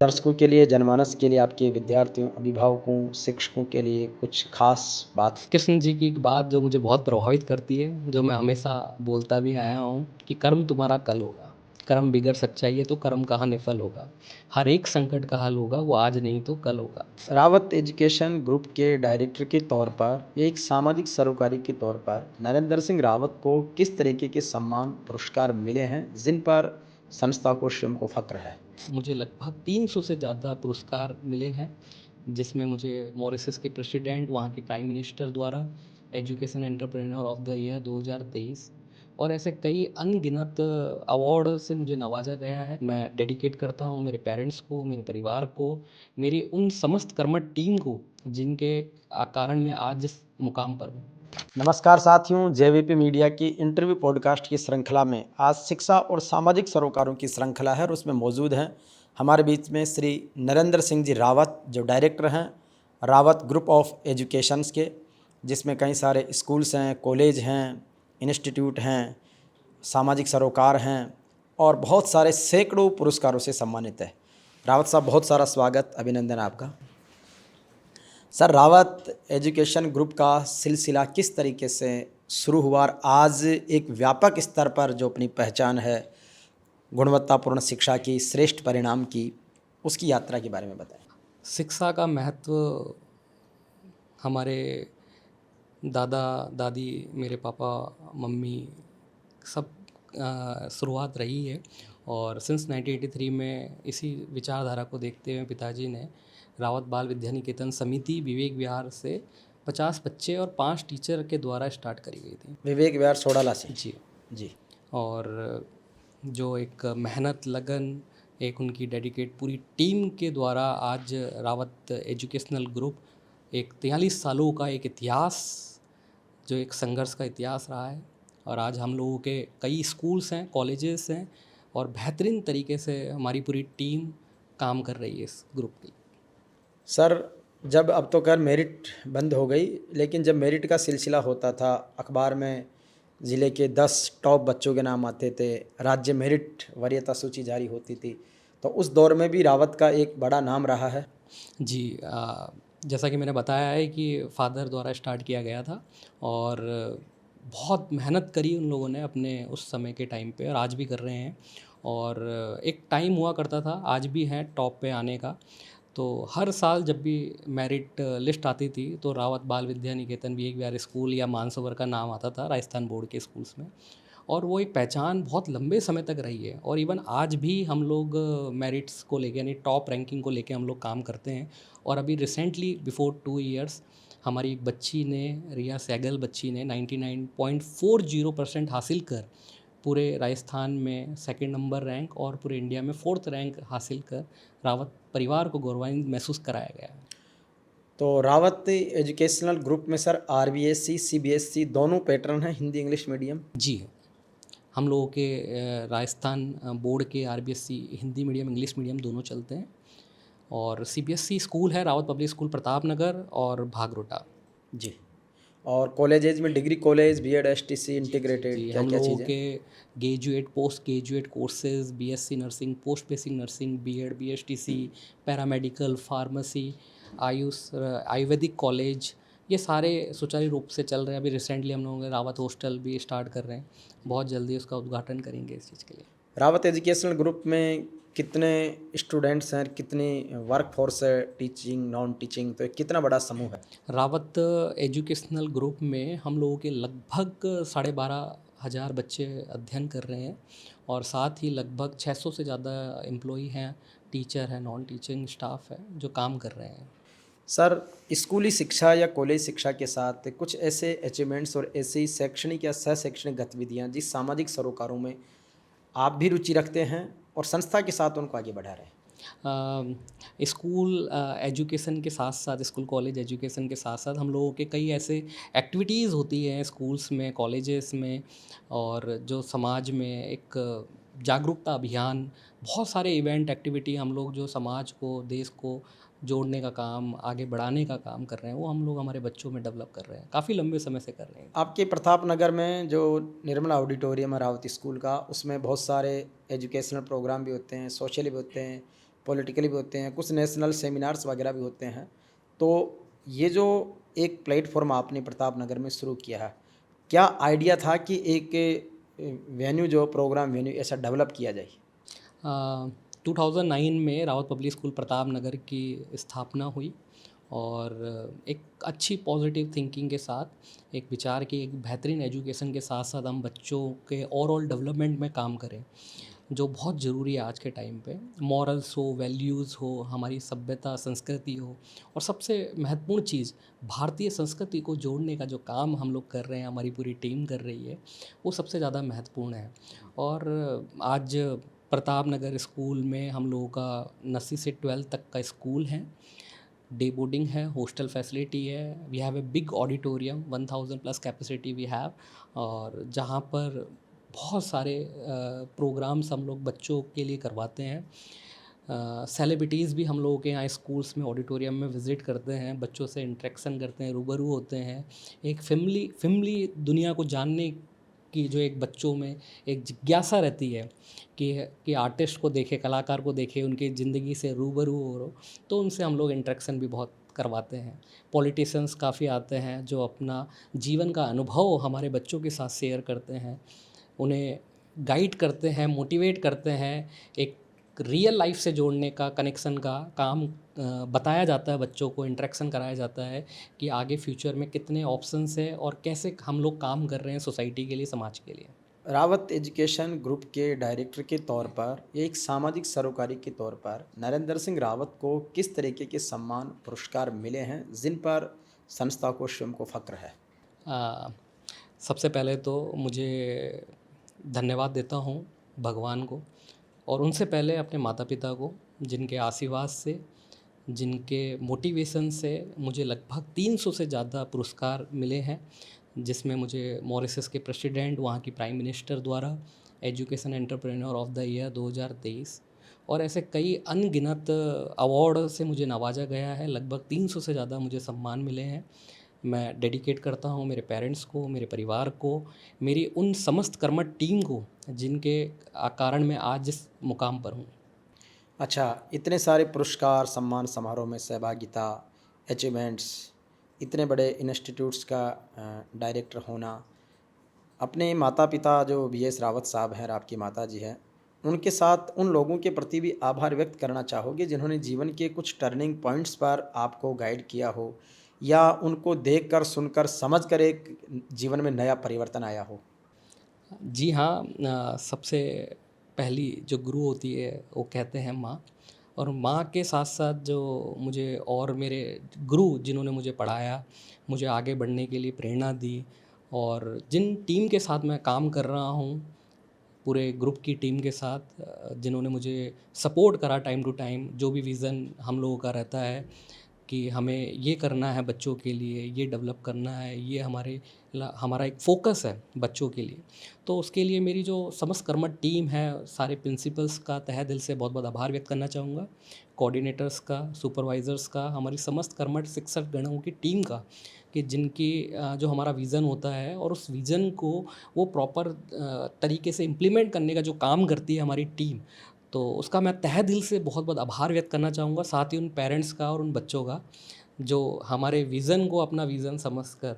दर्शकों के लिए, जनमानस के लिए, आपके विद्यार्थियों, अभिभावकों, शिक्षकों के लिए कुछ खास बात? कृष्ण जी की एक बात जो मुझे बहुत प्रभावित करती है, जो मैं हमेशा बोलता भी आया हूँ कि कर्म तुम्हारा कल होगा। कर्म बिगड़ सच्चाई है तो कर्म कहाँ निफल होगा। हर एक संकट का हल होगा, वो आज नहीं तो कल होगा। रावत एजुकेशन ग्रुप के डायरेक्टर के तौर पर, एक सामाजिक सरोकारी के तौर पर नरेंद्र सिंह रावत को किस तरीके के सम्मान, पुरस्कार मिले हैं, जिन पर संस्था को स्वयं को फ़ख्र है? मुझे लगभग 300 से ज़्यादा पुरस्कार मिले हैं, जिसमें मुझे मॉरिशस के प्रेसिडेंट, वहाँ के प्राइम मिनिस्टर द्वारा education entrepreneur of the year 2023 और ऐसे कई अनगिनत अवार्ड से मुझे नवाजा गया है। मैं डेडिकेट करता हूँ मेरे पेरेंट्स को, मेरे परिवार को, मेरी उन समस्त कर्मठ टीम को, जिनके कारण मैं आज इस मुकाम पर हूँ। नमस्कार साथियों, जेवीपी मीडिया की इंटरव्यू पॉडकास्ट की श्रृंखला में आज शिक्षा और सामाजिक सरोकारों की श्रृंखला है और उसमें मौजूद हैं हमारे बीच में श्री नरेंद्र सिंह जी रावत, जो डायरेक्टर हैं रावत ग्रुप ऑफ एजुकेशंस के, जिसमें कई सारे स्कूल्स हैं, कॉलेज हैं, इंस्टीट्यूट हैं, सामाजिक सरोकार हैं और बहुत सारे सैकड़ों पुरस्कारों से सम्मानित है। रावत साहब, बहुत सारा स्वागत, अभिनंदन आपका। सर, रावत एजुकेशन ग्रुप का सिलसिला किस तरीके से शुरू हुआ और आज एक व्यापक स्तर पर जो अपनी पहचान है गुणवत्तापूर्ण शिक्षा की, श्रेष्ठ परिणाम की, उसकी यात्रा के बारे में बताएं। शिक्षा का महत्व हमारे दादा दादी, मेरे पापा मम्मी सब शुरुआत रही है और सिंस 1983 में इसी विचारधारा को देखते हुए पिताजी ने रावत बाल विद्या निकेतन समिति विवेक विहार से 50 बच्चे और 5 टीचर के द्वारा स्टार्ट करी गई थी। विवेक विहार सोडाला से। जी। जी। और जो एक मेहनत, लगन, एक उनकी डेडिकेट पूरी टीम के द्वारा आज रावत एजुकेशनल ग्रुप एक 43 सालों का एक इतिहास, जो एक संघर्ष का इतिहास रहा है और आज हम लोगों के कई स्कूल्स हैं, कॉलेजेस हैं और बेहतरीन तरीके से हमारी पूरी टीम काम कर रही है इस ग्रुप की। सर, जब अब तो खैर मेरिट बंद हो गई, लेकिन जब मेरिट का सिलसिला होता था, अखबार में ज़िले के 10 टॉप बच्चों के नाम आते थे, राज्य मेरिट वरीयता सूची जारी होती थी, तो उस दौर में भी रावत का एक बड़ा नाम रहा है। जी, जैसा कि मैंने बताया है कि फादर द्वारा स्टार्ट किया गया था और बहुत मेहनत करी उन लोगों ने अपने उस समय के टाइम पे और आज भी कर रहे हैं। और एक टाइम हुआ करता था, आज भी है टॉप पे आने का। तो हर साल जब भी मेरिट लिस्ट आती थी तो रावत बाल विद्या निकेतन विवेक विहार स्कूल या मानसरोवर का नाम आता था राजस्थान बोर्ड के स्कूल्स में और वो एक पहचान बहुत लंबे समय तक रही है। और इवन आज भी हम लोग मेरिट्स को लेके, यानी टॉप रैंकिंग को लेके हम लोग काम करते हैं। और अभी रिसेंटली बिफोर 2 ईयर्स हमारी एक बच्ची ने, रिया सहगल बच्ची ने 99.40% हासिल कर पूरे राजस्थान में सेकंड नंबर रैंक और पूरे इंडिया में 4th रैंक हासिल कर रावत परिवार को गौरवान्वित महसूस कराया गया है। तो रावत एजुकेशनल ग्रुप में सर आरबीएससी, सीबीएसई दोनों पैटर्न हैं, हिंदी इंग्लिश मीडियम? जी, हम लोगों के राजस्थान बोर्ड के RBSC Hindi medium, English medium दोनों चलते हैं और सीबीएसई स्कूल है रावत पब्लिक स्कूल प्रतापनगर और भागरोटा। जी। और कॉलेजेज में degree college, BEd, STC, integrated, जी, क्या हम क्या लोगों चीज़ें? के graduate, post graduate courses, BSc nursing, post basic nursing, BEd, BSTC, paramedical, pharmacy, Ayurvedic college, ये सारे सुचारू रूप से चल रहे हैं। अभी रिसेंटली हम लोगों ने रावत हॉस्टल भी स्टार्ट कर रहे हैं, बहुत जल्दी उसका उद्घाटन करेंगे इस चीज़ के लिए। रावत एजुकेशनल ग्रुप में कितने स्टूडेंट्स हैं, कितनी वर्क फोर्स है, टीचिंग, नॉन टीचिंग, तो कितना बड़ा समूह है? रावत एजुकेशनल ग्रुप में हम लोगों के लगभग 12,500 बच्चे अध्ययन कर रहे हैं और साथ ही लगभग 600 से ज़्यादा एम्प्लॉई हैं, टीचर हैं, नॉन टीचिंग स्टाफ है जो काम कर रहे हैं। सर, स्कूली शिक्षा या कॉलेज शिक्षा के साथ कुछ ऐसे अचीवमेंट्स और ऐसी शैक्षणिक या सह शैक्षणिक गतिविधियाँ जिस सामाजिक सरोकारों में आप भी रुचि रखते हैं और संस्था के साथ उनको आगे बढ़ा रहे हैं? स्कूल एजुकेशन के साथ साथ, स्कूल कॉलेज एजुकेशन के साथ साथ हम लोगों के कई ऐसे एक्टिविटीज़ होती हैं स्कूल्स में, कॉलेजेस में और जो समाज में एक जागरूकता अभियान, बहुत सारे इवेंट एक्टिविटी हम लोग जो समाज को, देश को जोड़ने का काम, आगे बढ़ाने का काम कर रहे हैं, वो हम लोग हमारे बच्चों में डेवलप कर रहे हैं, काफ़ी लंबे समय से कर रहे हैं। आपके प्रताप नगर में जो निर्मला ऑडिटोरियम है रावत स्कूल का, उसमें बहुत सारे एजुकेशनल प्रोग्राम भी होते हैं, सोशल भी होते हैं, पॉलिटिकली भी होते हैं, कुछ नेशनल सेमिनार्स वगैरह भी होते हैं। तो ये जो एक प्लेटफॉर्म आपने प्रताप नगर में शुरू किया है, क्या आइडिया था कि एक वेन्यू जो प्रोग्राम वेन्यू ऐसा डेवलप किया जाए? 2009 में रावत पब्लिक स्कूल प्रताप नगर की स्थापना हुई और एक अच्छी पॉजिटिव थिंकिंग के साथ, एक विचार की एक बेहतरीन एजुकेशन के साथ साथ हम बच्चों के ओवरऑल डेवलपमेंट में काम करें, जो बहुत ज़रूरी है आज के टाइम पे। मॉरल्स हो, वैल्यूज़ हो, हमारी सभ्यता संस्कृति हो, और सबसे महत्वपूर्ण चीज़ भारतीय संस्कृति को जोड़ने का जो काम हम लोग कर रहे हैं, हमारी पूरी टीम कर रही है, वो सबसे ज़्यादा महत्वपूर्ण है। और आज प्रताप नगर स्कूल में हम लोगों का नर्सरी से 12th तक का स्कूल है, डे बोर्डिंग है, हॉस्टल फैसिलिटी है, we have a big auditorium, 1000 plus capacity we have, और जहाँ पर बहुत सारे प्रोग्राम्स हम लोग बच्चों के लिए करवाते हैं। सेलिब्रिटीज़ भी हम लोगों के यहाँ स्कूल्स में ऑडिटोरियम में विज़िट करते हैं, बच्चों से इंटरेक्शन करते हैं, रूबरू होते हैं। एक फ़िल्मी दुनिया को जानने की जो एक बच्चों में एक जिज्ञासा रहती है कि आर्टिस्ट को देखे, कलाकार को देखे, उनकी ज़िंदगी से रूबरू हो, तो उनसे हम लोग इंटरेक्शन भी बहुत करवाते हैं। पॉलिटिशियंस काफ़ी आते हैं जो अपना जीवन का अनुभव हमारे बच्चों के साथ शेयर करते हैं, उन्हें गाइड करते हैं, मोटिवेट करते हैं, एक रियल लाइफ से जोड़ने का, कनेक्शन का काम बताया जाता है बच्चों को, इंटरेक्शन कराया जाता है कि आगे फ्यूचर में कितने ऑप्शंस हैं और कैसे हम लोग काम कर रहे हैं सोसाइटी के लिए, समाज के लिए। रावत एजुकेशन ग्रुप के डायरेक्टर के तौर पर या एक सामाजिक सरोकारी के तौर पर नरेंद्र सिंह रावत को किस तरीके के सम्मान पुरस्कार मिले हैं जिन पर संस्था को स्वयं को फ़ख्र है? आ, सबसे पहले तो मुझे धन्यवाद देता हूँ भगवान को, और उनसे पहले अपने माता पिता को, जिनके आशीर्वाद से, जिनके मोटिवेशन से मुझे लगभग 300 से ज़्यादा पुरस्कार मिले हैं, जिसमें मुझे मॉरिशस के प्रेसिडेंट, वहाँ की प्राइम मिनिस्टर द्वारा education entrepreneur of the year 2023 और ऐसे कई अनगिनत अवार्ड से मुझे नवाजा गया है। लगभग 300 से ज़्यादा मुझे सम्मान मिले हैं। मैं डेडिकेट करता हूँ मेरे पेरेंट्स को, मेरे परिवार को, मेरी उन समस्त कर्मठ टीम को, जिनके कारण मैं आज जिस मुकाम पर हूँ। अच्छा, इतने सारे पुरस्कार, सम्मान समारोह में सहभागिता, अचीवमेंट्स, इतने बड़े इंस्टीट्यूट्स का डायरेक्टर होना, अपने माता-पिता जो वी.एस. रावत साहब हैं और आपकी माताजी हैं, उनके साथ उन लोगों के प्रति भी आभार व्यक्त करना चाहोगे जिन्होंने जीवन के कुछ टर्निंग पॉइंट्स पर आपको गाइड किया हो या उनको देखकर, सुनकर, समझकर एक जीवन में नया परिवर्तन आया हो? जी हाँ, सबसे पहली जो गुरु होती है वो कहते हैं माँ, और माँ के साथ साथ जो मुझे और मेरे गुरु जिन्होंने मुझे पढ़ाया, मुझे आगे बढ़ने के लिए प्रेरणा दी, और जिन टीम के साथ मैं काम कर रहा हूँ, पूरे ग्रुप की टीम के साथ, जिन्होंने मुझे सपोर्ट करा टाइम टू टाइम, जो भी विज़न हम लोगों का रहता है कि हमें ये करना है बच्चों के लिए, ये डेवलप करना है, ये हमारा एक फ़ोकस है बच्चों के लिए। तो उसके लिए मेरी जो समस्त कर्मठ टीम है, सारे प्रिंसिपल्स का तहे दिल से बहुत-बहुत आभार व्यक्त करना चाहूँगा। कोऑर्डिनेटर्स का, सुपरवाइज़र्स का, हमारी समस्त कर्मठ शिक्षक गणों की टीम का, कि जिनकी जो हमारा विज़न होता है और उस विज़न को वो प्रॉपर तरीके से इम्प्लीमेंट करने का जो काम करती है हमारी टीम, तो उसका मैं तहे दिल से बहुत-बहुत आभार व्यक्त करना चाहूँगा। साथ ही उन पेरेंट्स का और उन बच्चों का, जो हमारे विज़न को अपना विज़न समझकर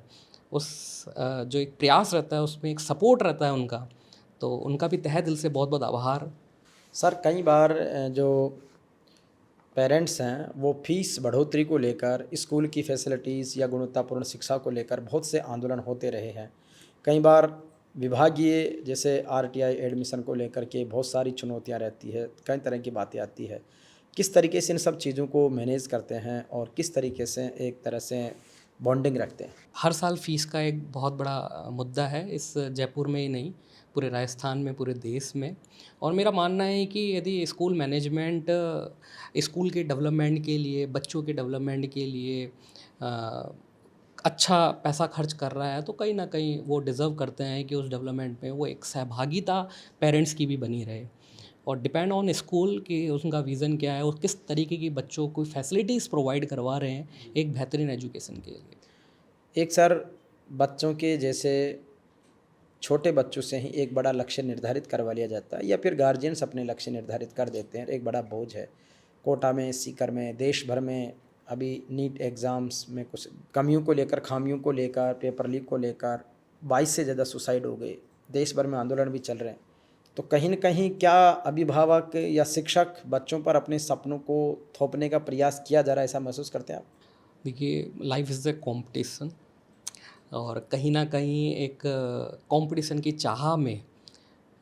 उस जो एक प्रयास रहता है, उसमें एक सपोर्ट रहता है उनका, तो उनका भी तहे दिल से बहुत-बहुत आभार। सर, कई बार जो पेरेंट्स हैं वो फीस बढ़ोतरी को लेकर, स्कूल की फैसिलिटीज़ या गुणवत्तापूर्ण शिक्षा को लेकर बहुत से आंदोलन होते रहे हैं। कई बार विभागीय जैसे आरटीआई एडमिशन को लेकर के बहुत सारी चुनौतियां रहती है, कई तरह की बातें आती है। किस तरीके से इन सब चीज़ों को मैनेज करते हैं और किस तरीके से एक तरह से बॉन्डिंग रखते हैं? हर साल फ़ीस का एक बहुत बड़ा मुद्दा है, इस जयपुर में ही नहीं, पूरे राजस्थान में, पूरे देश में। और मेरा मानना है कि यदि स्कूल मैनेजमेंट स्कूल के डेवलपमेंट के लिए, बच्चों के डेवलपमेंट के लिए अच्छा पैसा खर्च कर रहा है, तो कहीं न कहीं वो डिज़र्व करते हैं कि उस डेवलपमेंट में वो एक सहभागिता पेरेंट्स की भी बनी रहे। और डिपेंड ऑन स्कूल कि उनका विज़न क्या है और किस तरीके की बच्चों को फैसिलिटीज़ प्रोवाइड करवा रहे हैं एक बेहतरीन एजुकेशन के लिए। एक सर, बच्चों के जैसे छोटे बच्चों से ही एक बड़ा लक्ष्य निर्धारित करवा लिया जाता है या फिर गार्जियंस अपने लक्ष्य निर्धारित कर देते हैं, एक बड़ा बोझ है। कोटा में, सीकर में, देश भर में अभी नीट एग्ज़ाम्स में कुछ कमियों को लेकर, खामियों को लेकर, पेपर लीक को लेकर 22 से ज़्यादा सुसाइड हो गए। देश भर में आंदोलन भी चल रहे हैं। तो कहीं न कहीं क्या अभिभावक या शिक्षक बच्चों पर अपने सपनों को थोपने का प्रयास किया जा रहा है, ऐसा महसूस करते हैं आप? देखिए, लाइफ इज़ अ कॉम्पिटिशन, और कहीं ना कहीं एक कंपटीशन की चाह में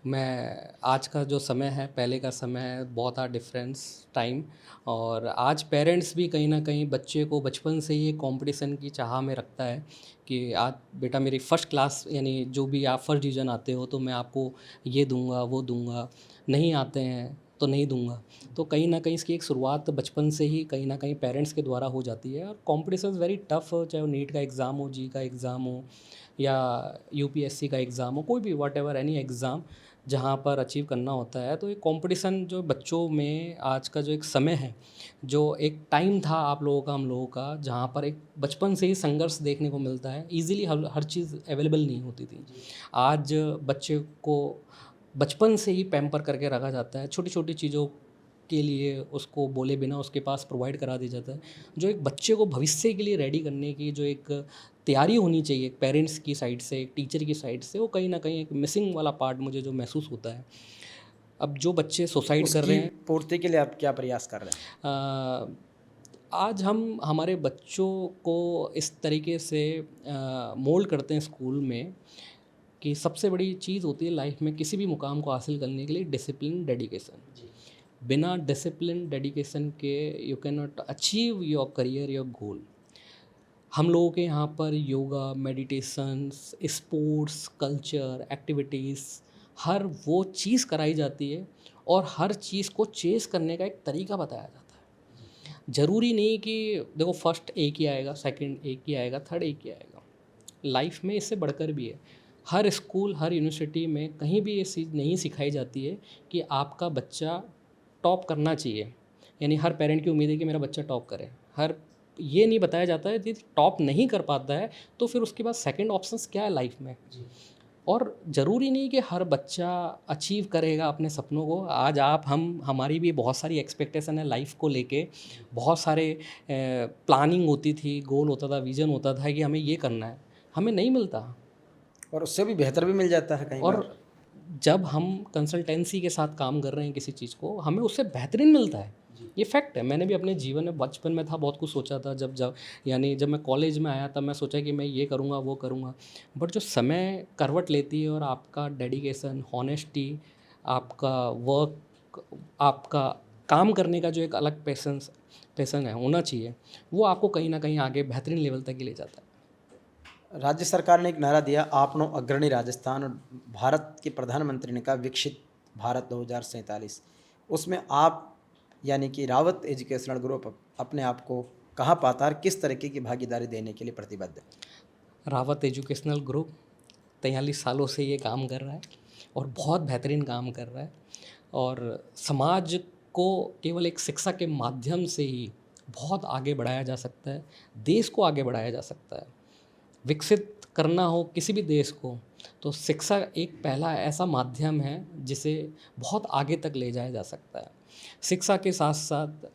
मैं आज का जो समय है, पहले का समय है, बहुत आ डिफरेंस टाइम। और आज पेरेंट्स भी कहीं ना कहीं बच्चे को बचपन से ही कंपटीशन की चाह में रखता है कि आज बेटा मेरी फ़र्स्ट क्लास, यानी जो भी आप फर्स्ट डिवीज़न आते हो तो मैं आपको ये दूंगा वो दूंगा, नहीं आते हैं तो नहीं दूंगा। तो कहीं ना कहीं इसकी एक शुरुआत बचपन से ही कहीं ना कहीं पेरेंट्स के द्वारा हो जाती है। और कंपटीशन वेरी टफ हो, चाहे वो नीट का एग्ज़ाम हो, जी का एग्ज़ाम हो, या यूपीएससी का एग्ज़ाम हो, कोई भी वट एवर एनी एग्ज़ाम जहाँ पर अचीव करना होता है। तो ये कंपटीशन जो बच्चों में आज का जो एक समय है, जो एक टाइम था आप लोगों का, हम लोगों का, जहाँ पर एक बचपन से ही संघर्ष देखने को मिलता है। ईज़िली हर चीज़ अवेलेबल नहीं होती थी। आज बच्चे को बचपन से ही पैम्पर करके रखा जाता है, छोटी छोटी चीज़ों के लिए उसको बोले बिना उसके पास प्रोवाइड करा दिया जाता है। जो एक बच्चे को भविष्य के लिए रेडी करने की जो एक तैयारी होनी चाहिए, एक पेरेंट्स की साइड से, एक टीचर की साइड से, वो कहीं न कहीं एक मिसिंग वाला पार्ट मुझे जो महसूस होता है। अब जो बच्चे सुसाइड कर रहे उसकी हैं, पूर्ति के लिए आप क्या प्रयास कर रहे हैं? अ, आज हम हमारे बच्चों को इस तरीके से मोल्ड करते हैं स्कूल में कि सबसे बड़ी चीज़ होती है लाइफ में किसी भी मुकाम को हासिल करने के लिए डिसिप्लिन, डेडिकेशन। बिना डिसिप्लिन, डेडिकेशन के you can not achieve your career, your goal. हम लोगों के यहाँ पर yoga, meditations, sports, culture, activities, हर वो चीज़ कराई जाती है, और हर चीज़ को चेज़ करने का एक तरीका बताया जाता है। ज़रूरी नहीं कि देखो फर्स्ट एक ही आएगा, सेकंड एक ही आएगा, थर्ड एक ही आएगा। लाइफ में इससे बढ़कर भी है। हर स्कूल, हर यूनिवर्सिटी में कहीं भी ये चीज़ नहीं सिखाई जाती है कि आपका बच्चा टॉप करना चाहिए। यानी हर पेरेंट की उम्मीद है कि मेरा बच्चा टॉप करे। हर ये नहीं बताया जाता है कि टॉप नहीं कर पाता है तो फिर उसके बाद सेकंड ऑप्शंस क्या है लाइफ में। और ज़रूरी नहीं कि हर बच्चा अचीव करेगा अपने सपनों को। आज आप हमारी भी बहुत सारी एक्सपेक्टेशन है लाइफ को लेके। बहुत सारे प्लानिंग होती थी, गोल होता था, विज़न होता था कि हमें ये करना है, हमें नहीं मिलता। और उससे भी बेहतर भी मिल जाता है कई और बार। जब हम कंसल्टेंसी के साथ काम कर रहे हैं किसी चीज़ को, हमें उससे बेहतरीन मिलता है। ये फैक्ट है। मैंने भी अपने जीवन में बचपन में था, बहुत कुछ सोचा था। जब यानी जब मैं कॉलेज में आया तब मैं सोचा कि मैं ये करूँगा वो करूँगा। बट जो समय करवट लेती है और आपका डेडिकेशन, हॉनेस्टी, आपका वर्क, आपका काम करने का जो एक अलग पैसन है, होना चाहिए, वो आपको कहीं ना कहीं आगे बेहतरीन लेवल तक ही ले जाता है। राज्य सरकार ने एक नारा दिया, आपनो अग्रणी राजस्थान, और भारत के प्रधानमंत्री ने कहा विकसित भारत 2047। उसमें आप यानी कि रावत एजुकेशनल ग्रुप अपने आप को कहाँ पाता है और किस तरीके की भागीदारी देने के लिए प्रतिबद्ध है? रावत एजुकेशनल ग्रुप 43 सालों से ये काम कर रहा है और बहुत बेहतरीन काम कर रहा है। और समाज को केवल एक शिक्षा के माध्यम से ही बहुत आगे बढ़ाया जा सकता है, देश को आगे बढ़ाया जा सकता है। विकसित करना हो किसी भी देश को, तो शिक्षा एक पहला ऐसा माध्यम है जिसे बहुत आगे तक ले जाया जा सकता है। शिक्षा के साथ साथ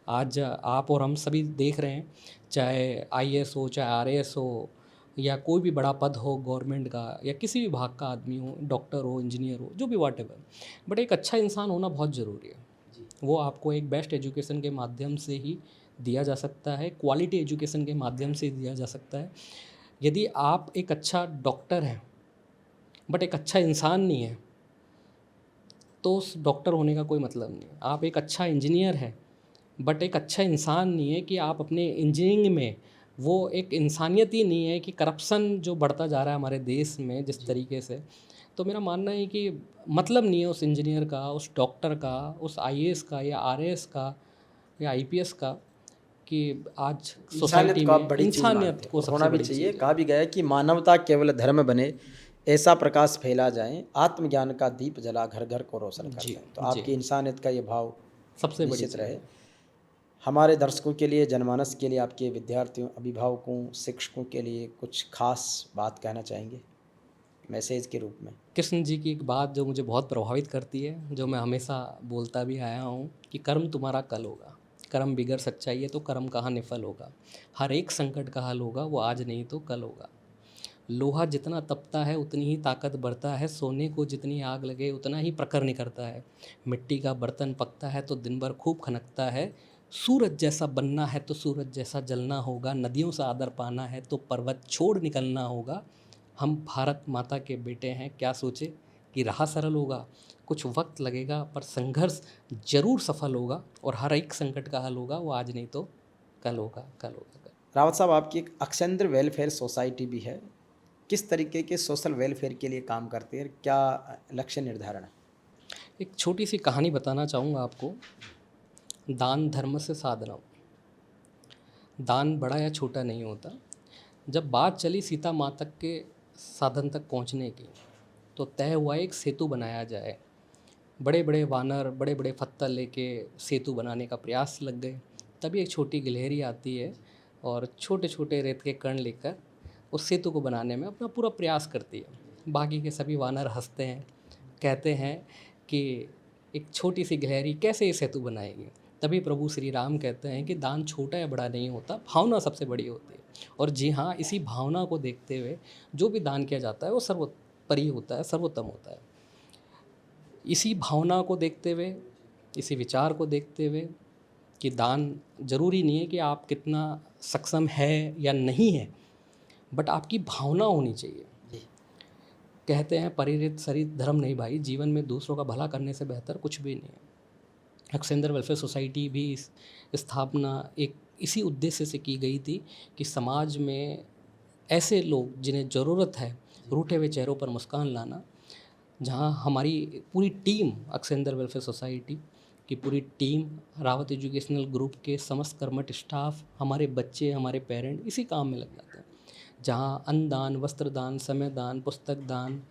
आज आप और हम सभी देख रहे हैं, चाहे आईएएस हो, चाहे आरएएस हो, या कोई भी बड़ा पद हो गवर्नमेंट का, या किसी भी विभाग का आदमी हो, डॉक्टर हो, इंजीनियर हो, जो भी व्हाटएवर, बट एक अच्छा इंसान होना बहुत ज़रूरी है। वो आपको एक बेस्ट एजुकेशन के माध्यम से ही दिया जा सकता है, क्वालिटी एजुकेशन के माध्यम से दिया जा सकता है। यदि आप एक अच्छा डॉक्टर हैं बट एक अच्छा इंसान नहीं है, तो उस डॉक्टर होने का कोई मतलब नहीं है। आप एक अच्छा इंजीनियर हैं बट एक अच्छा इंसान नहीं है, कि आप अपने इंजीनियरिंग में वो एक इंसानियत ही नहीं है, कि करप्शन जो बढ़ता जा रहा है हमारे देश में जिस तरीके से, तो मेरा मानना है कि मतलब नहीं है उस इंजीनियर का, उस डॉक्टर का, उस आईएएस का या आरएएस का या आईपीएस का, कि आज इंसानियत सोसाइटी को आप में बड़ी चीज़ इंसानियत मानते हैं को और होना सबसे भी बड़ी चाहिए। चीज़ है। कहा भी गया है कि मानवता केवल धर्म बने, ऐसा प्रकाश फैला जाए, आत्मज्ञान का दीप जला घर घर को रोशन कर जी, दें। तो जी, आपकी इंसानियत का ये भाव सबसे बड़ी निश्चित चीज़ रहे। है। हमारे दर्शकों के लिए, जनमानस के लिए, आपके विद्यार्थियों, अभिभावकों, शिक्षकों के लिए कुछ खास बात कहना चाहेंगे मैसेज के रूप में? कृष्ण जी की एक बात जो मुझे बहुत प्रभावित करती है, जो मैं हमेशा बोलता भी आया हूँ, कि कर्म तुम्हारा कल होगा। कर्म बिगर सच्चाई है तो कर्म कहाँ निफल होगा। हर एक संकट का हल होगा, वो आज नहीं तो कल होगा। लोहा जितना तपता है उतनी ही ताकत बढ़ता है, सोने को जितनी आग लगे उतना ही प्रखर निखरता है। मिट्टी का बर्तन पकता है तो दिन भर खूब खनकता है। सूरज जैसा बनना है तो सूरज जैसा जलना होगा। नदियों से आदर पाना है तो पर्वत छोड़ निकलना होगा। हम भारत माता के बेटे हैं, क्या सोचे कि राह सरल होगा। कुछ वक्त लगेगा पर संघर्ष जरूर सफल होगा, और हर एक संकट का हल होगा, वो आज नहीं तो कल होगा, कल होगा, कल। रावत साहब, आपकी एक अक्षेंद्र वेलफेयर सोसाइटी भी है, किस तरीके के सोशल वेलफेयर के लिए काम करती है, क्या लक्ष्य निर्धारण है? एक छोटी सी कहानी बताना चाहूँगा आपको। दान धर्म से साधना। दान बड़ा या छोटा नहीं होता। जब बात चली सीता माँ तक के साधन तक पहुँचने की, तो तय हुआ एक सेतु बनाया जाए। बड़े बड़े वानर बड़े बड़े पत्थर लेके सेतु बनाने का प्रयास लग गए। तभी एक छोटी गिलहरी आती है और छोटे छोटे रेत के कण लेकर उस सेतु को बनाने में अपना पूरा प्रयास करती है। बाकी के सभी वानर हंसते हैं, कहते हैं कि एक छोटी सी गिलहरी कैसे ये सेतु बनाएगी। तभी प्रभु श्री राम कहते हैं कि दान छोटा या बड़ा नहीं होता, भावना सबसे बड़ी होती है। और जी हाँ, इसी भावना को देखते हुए जो भी दान किया जाता है वो सर्वोपरि होता है, सर्वोत्तम होता है। इसी भावना को देखते हुए, इसी विचार को देखते हुए कि दान ज़रूरी नहीं है कि आप कितना सक्षम है या नहीं है, बट आपकी भावना होनी चाहिए। कहते हैं परिरित सरित धर्म नहीं भाई, जीवन में दूसरों का भला करने से बेहतर कुछ भी नहीं है। अक्षेंद्र वेलफेयर सोसाइटी भी स्थापना एक इसी उद्देश्य से की गई थी कि समाज में ऐसे लोग जिन्हें ज़रूरत है रूठे हुए चेहरों पर मुस्कान लाना। जहां हमारी पूरी टीम, अक्षेंद्र वेलफेयर सोसाइटी की पूरी टीम, रावत एजुकेशनल ग्रुप के समस्त कर्मठ स्टाफ, हमारे बच्चे, हमारे पेरेंट इसी काम में लग जाते हैं। जहाँ अन्नदान, वस्त्रदान, समय दान, पुस्तक दान,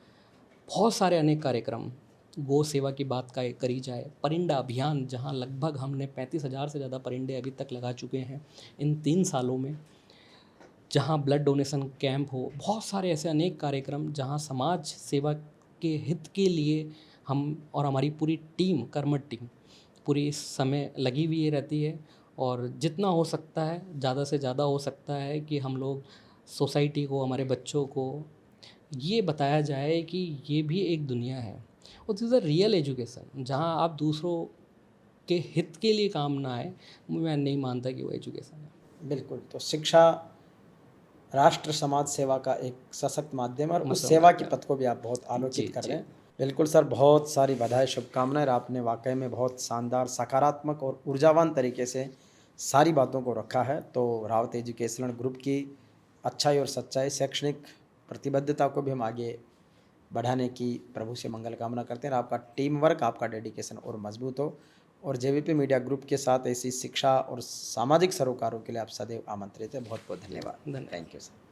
बहुत सारे अनेक कार्यक्रम, गौ सेवा की बात का करी जाए, परिंदा अभियान जहाँ लगभग हमने 35,000 से ज़्यादा परिंदे अभी तक लगा चुके हैं इन 3 सालों में। जहाँ ब्लड डोनेशन कैंप हो, बहुत सारे ऐसे अनेक कार्यक्रम जहाँ समाज सेवा के हित के लिए हम और हमारी पूरी टीम, कर्मठ टीम पूरी इस समय लगी हुई रहती है। और जितना हो सकता है, ज़्यादा से ज़्यादा हो सकता है कि हम लोग सोसाइटी को, हमारे बच्चों को ये बताया जाए कि ये भी एक दुनिया है। और this is a real education. जहाँ आप दूसरों के हित के लिए काम ना आए, मैं नहीं मानता कि वो एजुकेशन है। बिल्कुल, तो शिक्षा राष्ट्र समाज सेवा का एक सशक्त माध्यम है और उस मतलब सेवा के क्या? पथ को भी आप बहुत जी, आलोकित कर जी। रहे हैं। बिल्कुल सर, बहुत सारी बधाई, शुभकामनाएं। और आपने वाकई में बहुत शानदार, सकारात्मक और ऊर्जावान तरीके से सारी बातों को रखा है। तो रावत एजुकेशनल ग्रुप की अच्छाई और सच्चाई, शैक्षणिक प्रतिबद्धता को भी हम आगे बढ़ाने की प्रभु से मंगल कामना करते हैं। और आपका टीम वर्क, आपका डेडिकेशन और मजबूत हो। और जेवीपी मीडिया ग्रुप के साथ ऐसी शिक्षा और सामाजिक सरोकारों के लिए आप सदैव आमंत्रित हैं। बहुत बहुत धन्यवाद। धन्यवाद। Thank you sir.